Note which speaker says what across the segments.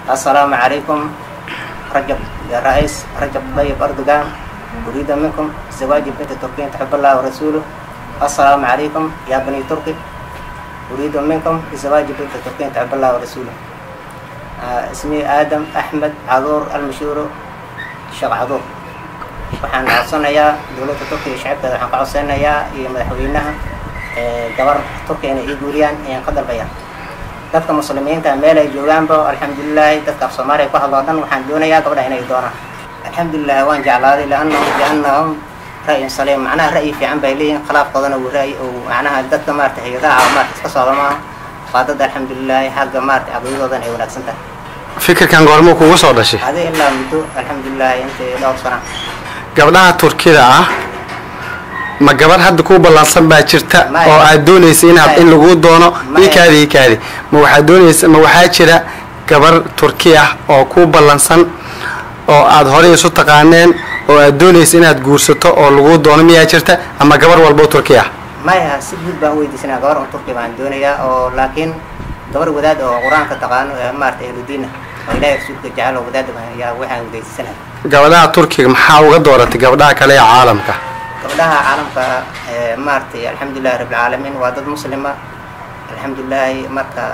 Speaker 1: السلام عليكم رجب يا رئيس رجب طيب أردوغان أريد منكم زواج بنت تركيا تحب الله ورسوله. السلام عليكم يا بني تركي أريد منكم زواج بنت تركيا تحب الله ورسوله. اسمي آدم أحمد عذور المشهور الشيخ عذور. waxaan codsanayaa dawladda Turkiga shacabkeeda waxaan ka codsanayaa iyo madaxweynaha gabar Turkiga inay guuriyaan ayaan ka dalbayaa dadka muslimiinta meel ay joogaanba alxamdulillaah dadka Soomaaliya ku hadlo dhan waxaan doonayaa gabadha inay doonaan alxamdulillaah waan jeclaaday laannahum ra'yi saliim macnaha ra'yi fiican bay leeyihiin khilaafkoodana uu ra'yi oo macnaha dadka maartay hay'adaha maartay iska socdama qaadada alxamdulillaah xagga maartay aqoonadoodan ay wanaagsan tahay
Speaker 2: fikirkan goormo kugu soo dhashay
Speaker 1: hadii ilaa muddo alxamdulillaah inta dhowr sano
Speaker 2: gabdhaha Turkida ah ma gabar hadda ku ballansan baa jirta oo aad doonayso in lagu doono ikaadi ma waxa doonayso ma waxa jira gabar Turki ah oo ku ballansan oo aad hore isu taqaaneen oo aad doonayso inaad guursato oo lagu doono miyaa jirta ama gabar walba Turki ah
Speaker 1: maya si guud baan weydiisanaa gabar Turki baan doonayaa oo laakiin gabar wadaad oo quraanka taqaan maartay eludiina oo ilaahay rasuulka jacayl wadaad yaa waxaan weydiisanaa gabadhaha
Speaker 2: Turkiga maxaa uga dooratay gabadhaha kale ee caalamka
Speaker 1: gabdhaha caalamka maartay alxamdulillaah rabbil caalamiin waa dad muslima alxamdulillaah marka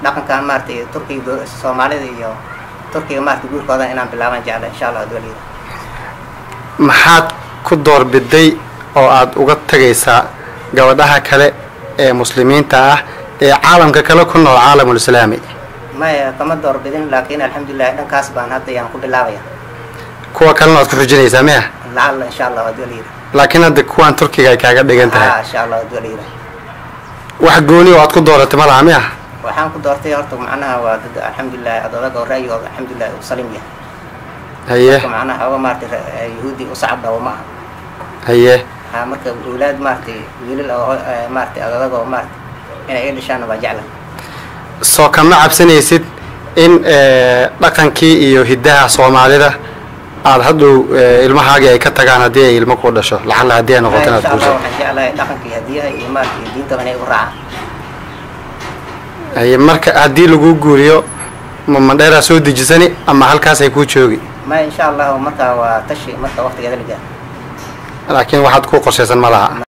Speaker 1: dhaqanka maartay Turkiga Soomaalida iyo Turkiga maartay guurkooda inaan bilaaban jeclaa insha Allah dawladda
Speaker 2: maxaad ku doorbiday oo aad uga tagaysaa gabadhaha kale ee muslimiinta ah ee caalamka kale ku nool caalamul islaami
Speaker 1: maya kama doorbidin laakiin alxamdulillaah dhankaas baan hadda yaan ku bilaabaya
Speaker 2: kuwa kalena aad ku rajinaysaa miya
Speaker 1: la'alla insha Allah dawladda
Speaker 2: laakiin hadda kuwan Turkiga ay kaaga dhigan tahay
Speaker 1: insha Allah dawladda
Speaker 2: wax gooni oo aad ku dooratay ma laha miya
Speaker 1: waxaan ku doortay horta macnaha waa dad alxamdulillaah adaga ra'yigooda alxamdulillaah uu salim yahay haye macnaha hawa maartay yahuudi u sacabda ma
Speaker 2: haye
Speaker 1: marka awlaad maartay wiilal oo maartay adaga maartay inay dhashaan waa jeclaan
Speaker 2: soo kama cabsanaysid in dhaqankii iyo hidaha Soomaalida aad haddu ilmahaaga ay ka tagaan hadii ay ilmo ku dhasho lacala hadii ay noqoto inaad guursato
Speaker 1: waxaan jeclahay dhaqankii hadiyaha iyo maartay diinta inay u raacaan
Speaker 2: ay marka hadii lagu guuriyo ma dheera soo dejisani ama halkaas ay ku joogi
Speaker 1: ma insha Allah marka waa tashi marka waqtigeeda la gaaro
Speaker 2: laakiin waxaad ku qorshaysan ma laha